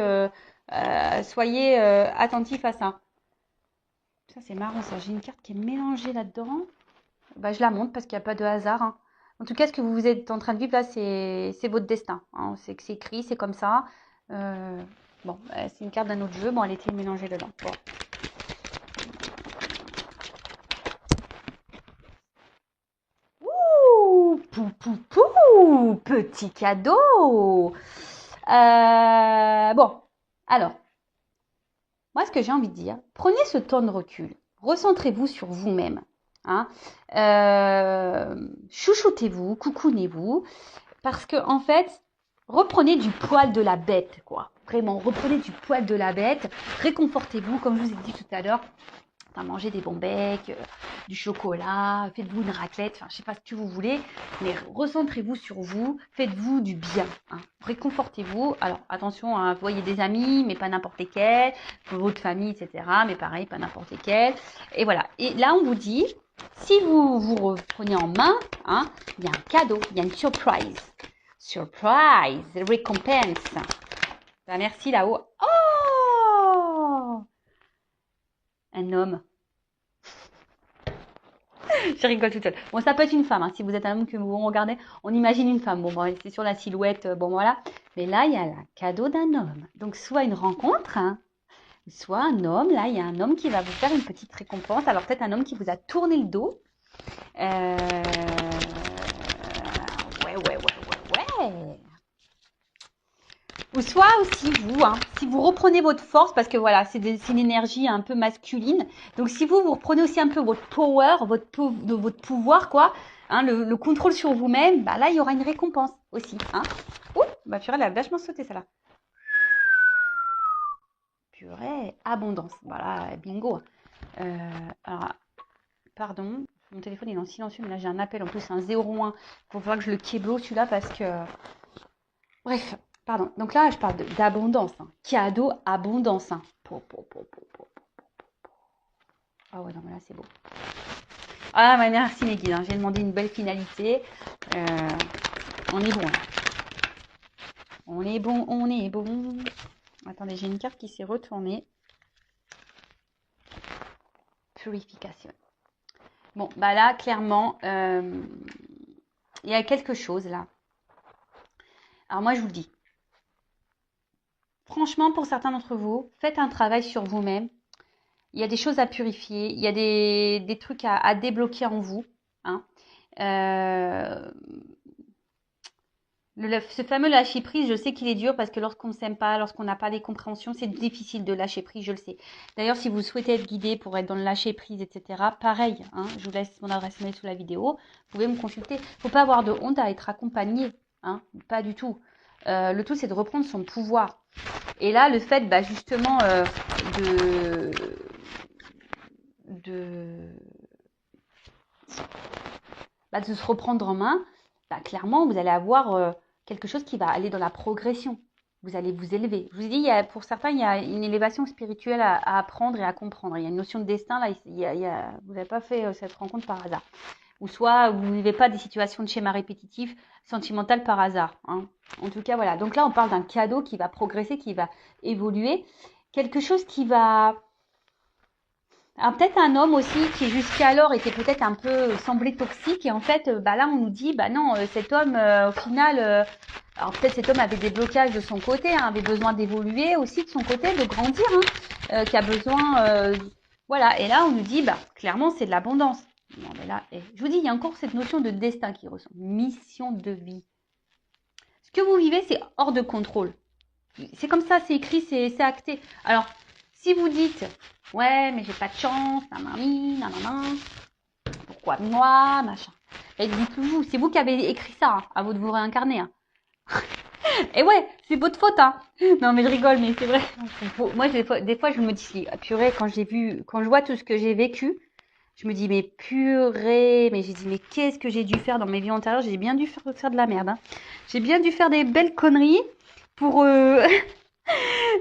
soyez attentifs à ça. Ça, c'est marrant, ça. J'ai une carte qui est mélangée là-dedans. Bah, je la montre parce qu'il n'y a pas de hasard. Hein. En tout cas, ce que vous êtes en train de vivre là, c'est votre destin. Hein. C'est que c'est écrit, c'est comme ça. Bon, c'est une carte d'un autre jeu. Bon, elle était mélangée dedans. Bon. Ouh, pou, pou, pou, petit cadeau. Bon, alors, moi, ce que j'ai envie de dire, prenez ce temps de recul. Recentrez-vous sur vous-même. Hein. Chouchoutez-vous, coucounez-vous. Parce que, en fait, reprenez du poil de la bête, quoi. Vraiment, reprenez du poil de la bête. Réconfortez-vous, comme je vous ai dit tout à l'heure. Mangez des bons becs, du chocolat, faites-vous une raclette, enfin je sais pas ce que vous voulez, mais recentrez-vous sur vous, faites-vous du bien, hein. Réconfortez-vous. Alors attention, hein, voyez des amis, mais pas n'importe lesquels, votre famille, etc. Mais pareil, pas n'importe lesquels. Et voilà. Et là on vous dit, si vous vous reprenez en main, hein, il y a un cadeau, il y a une surprise. Surprise, récompense. Ben, merci là-haut. Oh, un homme. Je rigole toute seule. Bon, ça peut être une femme. Hein. Si vous êtes un homme que vous regardez, on imagine une femme. Bon, c'est sur la silhouette. Bon, voilà. Mais là, il y a le cadeau d'un homme. Donc, soit une rencontre, hein, soit un homme. Là, il y a un homme qui va vous faire une petite récompense. Alors, peut-être un homme qui vous a tourné le dos. Ouais. Ou soit aussi vous, hein, si vous reprenez votre force, parce que voilà, c'est une énergie un peu masculine. Donc si vous reprenez aussi un peu votre power, votre pouvoir, quoi, hein, le contrôle sur vous-même, bah là, il y aura une récompense aussi. Hein. Ouh, bah purée, elle a vachement sauté, celle-là. Purée, abondance. Voilà, bingo. Alors, pardon, mon téléphone il est en silencieux, mais là j'ai un appel, en plus c'est un 01. Il faut voir que je le kéblo celui-là parce que... Bref. Pardon, donc là, je parle d'abondance. Hein. Cadeau, abondance. Hein. Ah ouais, non, mais là, c'est beau. Ah, mais merci, mes guides. Hein. J'ai demandé une belle finalité. On est bon. Là. On est bon. Attendez, j'ai une carte qui s'est retournée. Purification. Bon, bah là, clairement, il y a quelque chose, là. Alors, moi, je vous le dis. Franchement, pour certains d'entre vous, faites un travail sur vous-même. Il y a des choses à purifier, il y a des trucs à débloquer en vous. Hein. Ce fameux lâcher prise, je sais qu'il est dur parce que lorsqu'on ne s'aime pas, lorsqu'on n'a pas les compréhensions, c'est difficile de lâcher prise, je le sais. D'ailleurs, si vous souhaitez être guidé pour être dans le lâcher prise, etc., pareil, hein, je vous laisse mon adresse mail sous la vidéo, vous pouvez me consulter. Il ne faut pas avoir de honte à être accompagné, hein, pas du tout. Le tout, c'est de reprendre son pouvoir. Et là, le fait, bah, justement, de se reprendre en main, bah, clairement, vous allez avoir quelque chose qui va aller dans la progression. Vous allez vous élever. Je vous ai dit, pour certains, il y a une élévation spirituelle à apprendre et à comprendre. Il y a une notion de destin. Là, vous n'avez pas fait cette rencontre par hasard. Ou soit vous ne vivez pas des situations de schéma répétitif, sentimental par hasard. Hein. En tout cas, voilà. Donc là, on parle d'un cadeau qui va progresser, qui va évoluer. Quelque chose qui va... Alors peut-être un homme aussi qui jusqu'alors était peut-être un peu semblé toxique et en fait bah là on nous dit bah non cet homme au final alors peut-être cet homme avait des blocages de son côté hein, avait besoin d'évoluer aussi de son côté de grandir hein, qui a besoin voilà et là on nous dit bah clairement c'est de l'abondance non mais là je vous dis il y a encore cette notion de destin qui ressort mission de vie ce que vous vivez c'est hors de contrôle c'est comme ça c'est écrit c'est acté alors si vous dites ouais, mais j'ai pas de chance, nanana, pourquoi moi, machin. Et dites-le vous, c'est vous qui avez écrit ça, hein, à vous de vous réincarner. Hein. Et ouais, c'est votre faute, hein. Non, mais je rigole, mais c'est vrai. Moi, des fois, je me dis, purée, quand je vois tout ce que j'ai vécu, je me dis, mais purée, mais j'ai dit, mais qu'est-ce que j'ai dû faire dans mes vies antérieures? J'ai bien dû faire de la merde, hein. J'ai bien dû faire des belles conneries pour...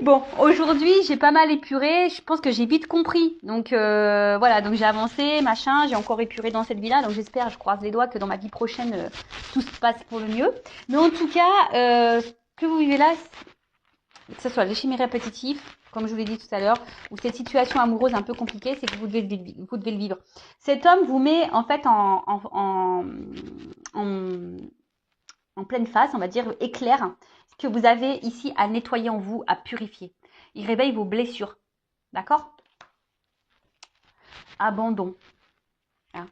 Bon, aujourd'hui, j'ai pas mal épuré. Je pense que j'ai vite compris. Donc voilà, donc j'ai avancé, machin. J'ai encore épuré dans cette vie-là. Donc j'espère, je croise les doigts que dans ma vie prochaine, tout se passe pour le mieux. Mais en tout cas, ce que vous vivez là, que ce soit les chimies répétitifs, comme je vous l'ai dit tout à l'heure, ou cette situation amoureuse un peu compliquée, c'est que vous devez le vivre. Cet homme vous met en fait en pleine face, on va dire éclair, ce que vous avez ici à nettoyer en vous, à purifier. Il réveille vos blessures. D'accord? Abandon. Hein,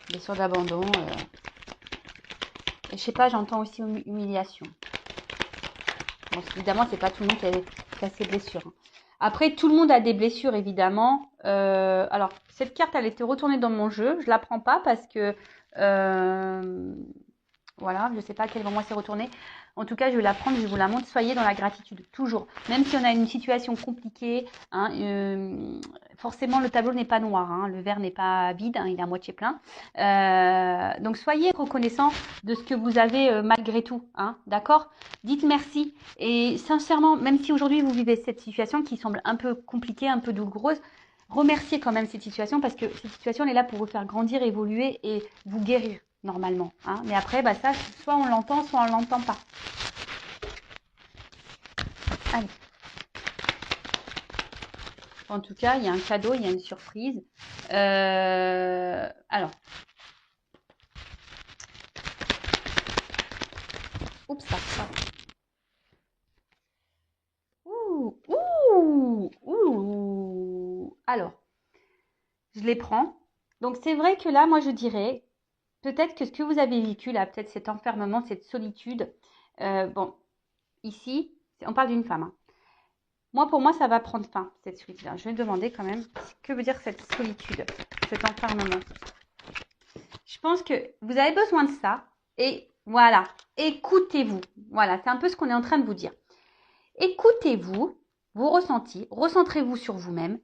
blessure d'abandon. Je sais pas, j'entends aussi humiliation. Bon, évidemment, c'est pas tout le monde qui a ses blessures, hein. Après, tout le monde a des blessures, évidemment. Alors, cette carte, elle était retournée dans mon jeu. Je la prends pas parce que voilà, je ne sais pas à quel moment c'est retourné. En tout cas, je vais la prendre, je vous la montre. Soyez dans la gratitude, toujours. Même si on a une situation compliquée, hein, forcément, le tableau n'est pas noir, hein, le verre n'est pas vide, hein, il est à moitié plein. Donc, soyez reconnaissants de ce que vous avez malgré tout, hein, d'accord? Dites merci. Et sincèrement, même si aujourd'hui vous vivez cette situation qui semble un peu compliquée, un peu douloureuse, remerciez quand même cette situation parce que cette situation elle est là pour vous faire grandir, évoluer et vous guérir normalement, hein. Mais après, bah ça, soit on l'entend, soit on l'entend pas. Allez. En tout cas, il y a un cadeau, il y a une surprise. Alors. Oups, ça. Ouh. Alors, je les prends. Donc, c'est vrai que là, moi, je dirais, peut-être que ce que vous avez vécu, là, peut-être cet enfermement, cette solitude, bon, ici, on parle d'une femme, hein. Moi, pour moi, ça va prendre fin, cette solitude. Je vais demander quand même, que veut dire cette solitude, cet enfermement. Je pense que vous avez besoin de ça. Et voilà, écoutez-vous. Voilà, c'est un peu ce qu'on est en train de vous dire. Écoutez-vous, vos ressentis, recentrez-vous sur vous-même,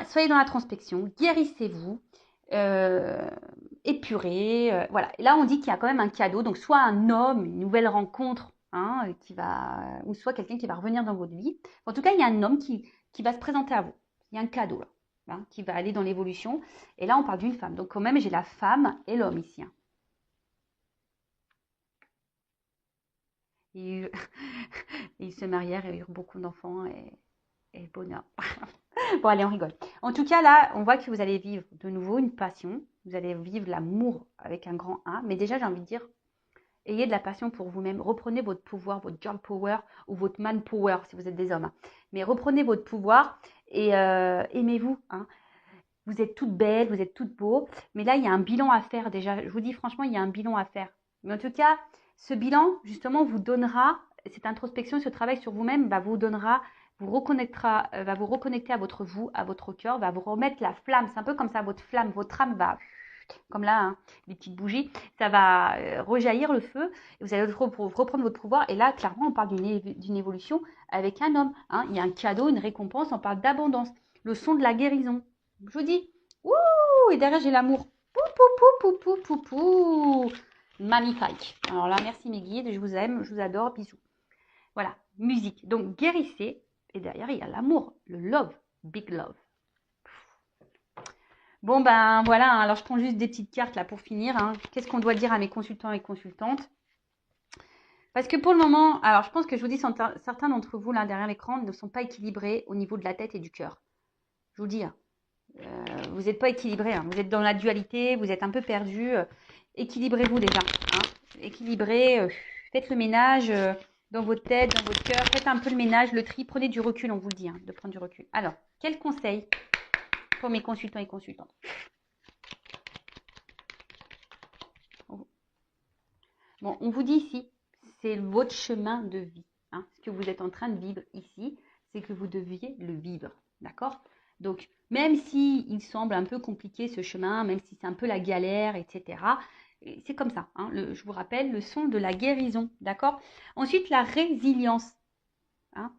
soyez dans l'introspection, guérissez-vous, épurez. Voilà. Et là, on dit qu'il y a quand même un cadeau. Donc, soit un homme, une nouvelle rencontre, hein, ou soit quelqu'un qui va revenir dans votre vie. En tout cas, il y a un homme qui va se présenter à vous. Il y a un cadeau là, hein, qui va aller dans l'évolution. Et là, on parle d'une femme. Donc, quand même, j'ai la femme et l'homme ici, hein. Et, ils se marièrent et eurent beaucoup d'enfants et bonheur. Bon, allez, on rigole. En tout cas, là, on voit que vous allez vivre de nouveau une passion. Vous allez vivre l'amour avec un grand A. Mais déjà, j'ai envie de dire, ayez de la passion pour vous-même. Reprenez votre pouvoir, votre girl power ou votre man power si vous êtes des hommes, hein. Mais reprenez votre pouvoir et aimez-vous, hein. Vous êtes toutes belles, vous êtes toutes beaux. Mais là, il y a un bilan à faire déjà. Je vous dis franchement, il y a un bilan à faire. Mais en tout cas, ce bilan, justement, vous donnera, cette introspection, ce travail sur vous-même, vous donnera, vous reconnectera, va vous reconnecter à votre vous, à votre cœur, va vous remettre la flamme. C'est un peu comme ça, votre flamme, votre âme va, comme là, hein, les petites bougies, ça va rejaillir le feu. Et vous allez reprendre votre pouvoir. Et là, clairement, on parle d'une évolution avec un homme, hein. Il y a un cadeau, une récompense, on parle d'abondance. Le son de la guérison. Je vous dis, ouh, et derrière j'ai l'amour. Pou, pou, pou, pou, pou, pou, pou. Magnifique. Alors là, merci mes guides, je vous aime, je vous adore, bisous. Voilà, musique. Donc guérissez, et derrière il y a l'amour, le love, big love. Bon ben voilà, hein, alors je prends juste des petites cartes là pour finir, hein. Qu'est-ce qu'on doit dire à mes consultants et consultantes? Parce que pour le moment, alors je pense que je vous dis, certains d'entre vous là derrière l'écran ne sont pas équilibrés au niveau de la tête et du cœur. Je vous dis, hein. Vous n'êtes pas équilibré, hein. Vous êtes dans la dualité, vous êtes un peu perdu. Équilibrez-vous déjà, hein. Équilibrez, faites le ménage dans votre tête, dans votre cœur. Faites un peu le ménage, le tri. Prenez du recul, on vous le dit, hein, de prendre du recul. Alors, quel conseil pour mes consultants et consultantes? Bon, on vous dit ici, c'est votre chemin de vie, hein. Ce que vous êtes en train de vivre ici, c'est que vous deviez le vivre, d'accord? Donc, même si il semble un peu compliqué ce chemin, même si c'est un peu la galère, etc., c'est comme ça, hein. Je vous rappelle, le son de la guérison, d'accord? Ensuite, la résilience, hein.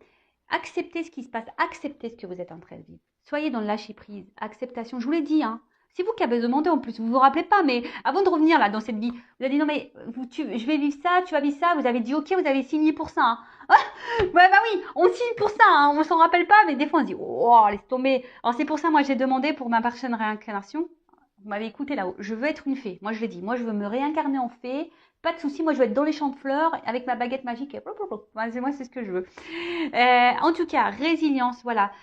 Acceptez ce qui se passe, acceptez ce que vous êtes en train de vivre. Soyez dans le lâcher-prise, acceptation. Je vous l'ai dit, hein. C'est vous qui avez demandé en plus, vous ne vous rappelez pas, mais avant de revenir là dans cette vie, vous avez dit non mais je vais vivre ça, tu vas vivre ça, vous avez dit ok, vous avez signé pour ça, hein. Ouais, bah oui, on signe pour ça, hein, on s'en rappelle pas, mais des fois on se dit oh, laisse tomber. Alors c'est pour ça, moi j'ai demandé pour ma prochaine réincarnation, vous m'avez écouté là-haut, je veux être une fée. Moi je l'ai dit, moi je veux me réincarner en fée, pas de souci, moi je veux être dans les champs de fleurs avec ma baguette magique. Et moi c'est ce que je veux. En tout cas, résilience, voilà.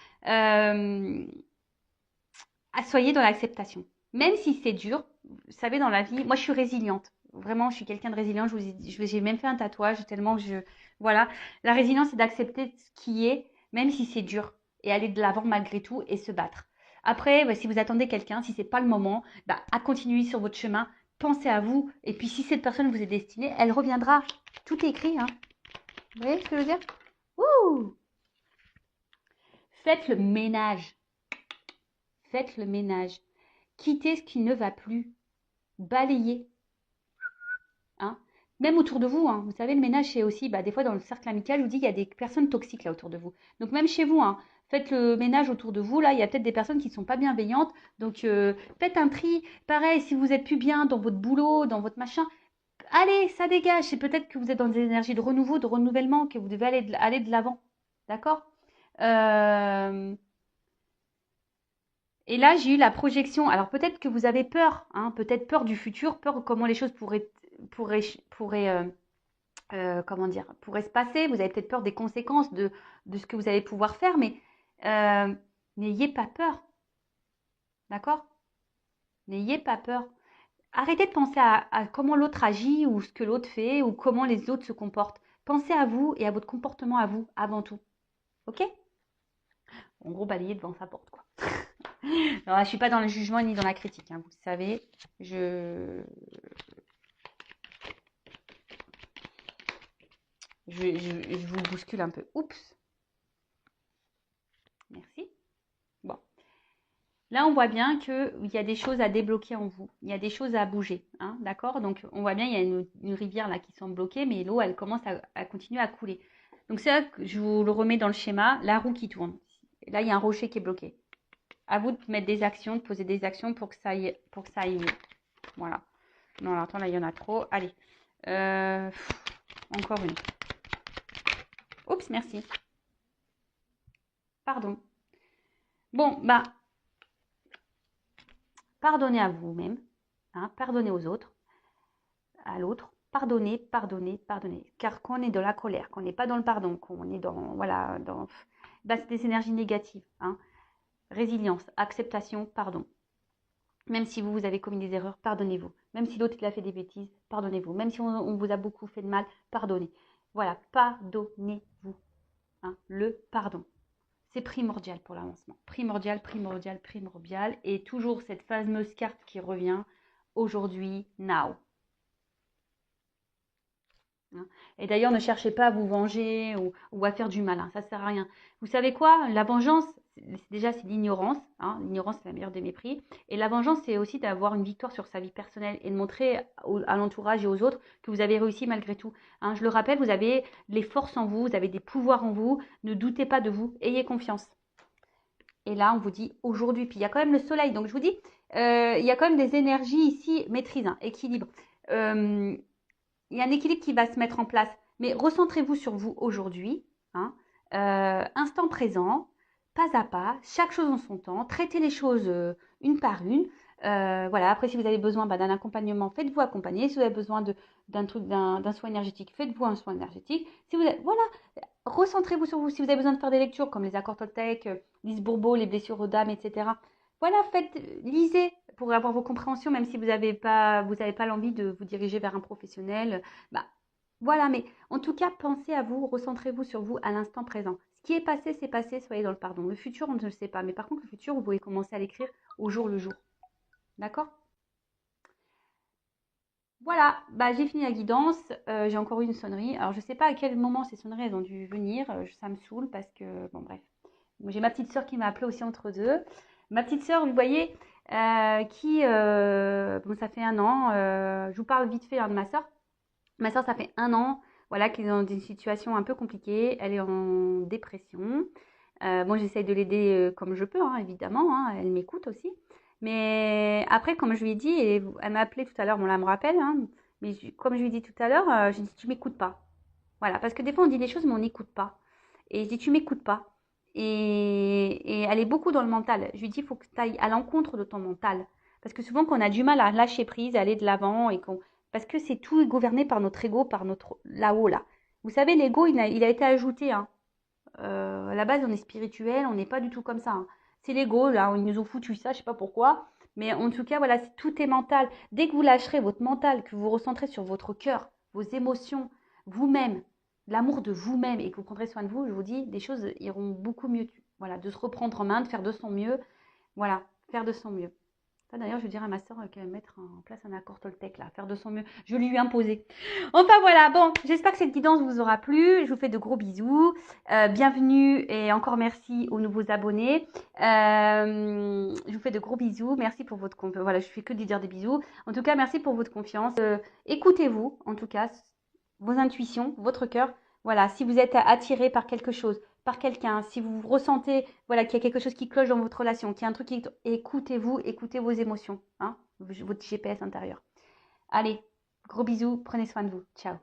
Soyez dans l'acceptation. Même si c'est dur, vous savez, dans la vie, moi je suis résiliente. Vraiment, je suis quelqu'un de résilient. J'ai même fait un tatouage tellement que voilà. La résilience, c'est d'accepter ce qui est, même si c'est dur, et aller de l'avant malgré tout et se battre. Après, si vous attendez quelqu'un, si c'est pas le moment, à continuer sur votre chemin. pensez à vous. Et puis, si cette personne vous est destinée, elle reviendra. Tout est écrit, hein. Vous voyez ce que je veux dire? Ouh! Faites le ménage. Faites le ménage. Quittez ce qui ne va plus. Balayez. Hein. Même autour de vous, hein. Vous savez, le ménage, c'est aussi, des fois dans le cercle amical, je vous dis, il y a des personnes toxiques là autour de vous. Donc même chez vous, hein, faites le ménage autour de vous. Là, il y a peut-être des personnes qui ne sont pas bienveillantes. Donc faites un tri. Pareil, si vous êtes plus bien dans votre boulot, dans votre machin, allez, ça dégage. C'est peut-être que vous êtes dans des énergies de renouveau, de renouvellement, que vous devez aller de l'avant. D'accord. Et là, j'ai eu la projection. Alors peut-être que vous avez peur, hein, peut-être peur du futur, peur de comment les choses pourraient, pourraient comment dire, pourrait se passer. Vous avez peut-être peur des conséquences de ce que vous allez pouvoir faire, mais n'ayez pas peur. D'accord? N'ayez pas peur. Arrêtez de penser à comment l'autre agit ou ce que l'autre fait ou comment les autres se comportent. Pensez à vous et à votre comportement à vous avant tout. Ok? En gros, balayer devant sa porte, quoi. Alors, je ne suis pas dans le jugement ni dans la critique, hein, vous le savez. Je vous bouscule un peu. Oups. Merci. Bon. Là, on voit bien qu'il y a des choses à débloquer en vous. Il y a des choses à bouger. Hein, d'accord? Donc, on voit bien, il y a une rivière là qui semble bloquée, mais l'eau, elle commence à continuer à couler. Donc, c'est là que je vous le remets dans le schéma. La roue qui tourne. Là, il y a un rocher qui est bloqué. À vous de mettre des actions, de poser des actions pour que ça aille mieux. Voilà. Non, alors, attends, là, il y en a trop. Allez. Encore une. Oups, merci. Pardon. Bon, pardonnez à vous-même. Hein, pardonnez aux autres. À l'autre. Pardonnez, pardonnez, pardonnez. Car quand on est dans la colère, qu'on n'est pas dans le pardon, qu'on est dans, voilà, c'est des énergies négatives. Hein. Résilience, acceptation, pardon. Même si vous avez commis des erreurs, pardonnez-vous. Même si l'autre il a fait des bêtises, pardonnez-vous. Même si on vous a beaucoup fait de mal, pardonnez. Voilà, pardonnez-vous. Hein, le pardon. C'est primordial pour l'avancement. Primordial, primordial, primordial. Et toujours cette fameuse carte qui revient. Aujourd'hui, now. Et d'ailleurs, ne cherchez pas à vous venger ou à faire du malin. Ça ne sert à rien. Vous savez quoi? La vengeance, déjà, c'est l'ignorance. Hein. L'ignorance, c'est la meilleure des mépris. Et la vengeance, c'est aussi d'avoir une victoire sur sa vie personnelle et de montrer à l'entourage et aux autres que vous avez réussi malgré tout. Hein. Je le rappelle, vous avez les forces en vous, vous avez des pouvoirs en vous. Ne doutez pas de vous. Ayez confiance. Et là, on vous dit aujourd'hui. Puis il y a quand même le soleil. Donc, je vous dis, il y a quand même des énergies ici, maîtrise, hein, équilibre. Il y a un équilibre qui va se mettre en place. Mais recentrez-vous sur vous aujourd'hui, hein, instant présent, pas à pas, chaque chose en son temps. Traitez les choses une par une. Voilà. Après, si vous avez besoin d'un accompagnement, faites-vous accompagner. Si vous avez besoin d'un soin énergétique, faites-vous un soin énergétique. Si vous avez, voilà, recentrez-vous sur vous. Si vous avez besoin de faire des lectures comme les accords Toltec, Lise Bourbeau, les blessures aux dames, etc. Voilà, lisez pour avoir vos compréhensions, même si vous n'avez pas l'envie de vous diriger vers un professionnel. Voilà, mais en tout cas, pensez à vous, recentrez-vous sur vous à l'instant présent. Ce qui est passé, c'est passé, soyez dans le pardon. Le futur, on ne le sait pas, mais par contre, le futur, vous pouvez commencer à l'écrire au jour le jour. D'accord? Voilà, j'ai fini la guidance. J'ai encore eu une sonnerie. Alors, je ne sais pas à quel moment ces sonneries elles ont dû venir. Ça me saoule parce que, bon, bref. J'ai ma petite sœur qui m'a appelée aussi entre deux. Ma petite sœur, vous voyez, ça fait 1 an. Je vous parle vite fait de ma sœur. Ma sœur, ça fait 1 an, voilà, qu'elle est dans une situation un peu compliquée. Elle est en dépression. Bon, j'essaye de l'aider comme je peux, hein, évidemment. Hein, elle m'écoute aussi. Mais après, comme je lui ai dit, et elle m'a appelé tout à l'heure, bon là, elle me rappelle, hein, mais comme je lui ai dit tout à l'heure, j'ai dit, tu m'écoutes pas. Voilà, parce que des fois, on dit des choses, mais on n'écoute pas. Et je dis, tu m'écoutes pas. Et elle est beaucoup dans le mental. Je lui dis, il faut que tu ailles à l'encontre de ton mental. Parce que souvent, qu'on a du mal à lâcher prise, à aller de l'avant, parce que c'est tout gouverné par notre ego, par notre là-haut, là. Vous savez, l'ego, il a été ajouté. Hein. À la base, on est spirituel, on n'est pas du tout comme ça. Hein. C'est l'ego, là, ils nous ont foutu ça, je sais pas pourquoi. Mais en tout cas, voilà, tout est mental. Dès que vous lâcherez votre mental, que vous recentrez sur votre cœur, vos émotions, vous-même, l'amour de vous-même et que vous prendrez soin de vous, je vous dis, des choses iront beaucoup mieux. Voilà, de se reprendre en main, de faire de son mieux. Voilà, faire de son mieux. D'ailleurs, je dirais à ma soeur qu'elle va mettre en place un accord Toltec, là, faire de son mieux. Je lui ai imposé. Enfin voilà, bon, j'espère que cette guidance vous aura plu. Je vous fais de gros bisous. Bienvenue et encore merci aux nouveaux abonnés. Je vous fais de gros bisous. Merci pour votre confiance. Voilà, je fais que de dire des bisous. En tout cas, merci pour votre confiance. Écoutez-vous, en tout cas, vos intuitions, votre cœur. Voilà, si vous êtes attiré par quelque chose, par quelqu'un, si vous ressentez voilà, qu'il y a quelque chose qui cloche dans votre relation, qu'il y a un truc qui... Écoutez-vous, écoutez vos émotions, hein, votre GPS intérieur. Allez, gros bisous, prenez soin de vous. Ciao.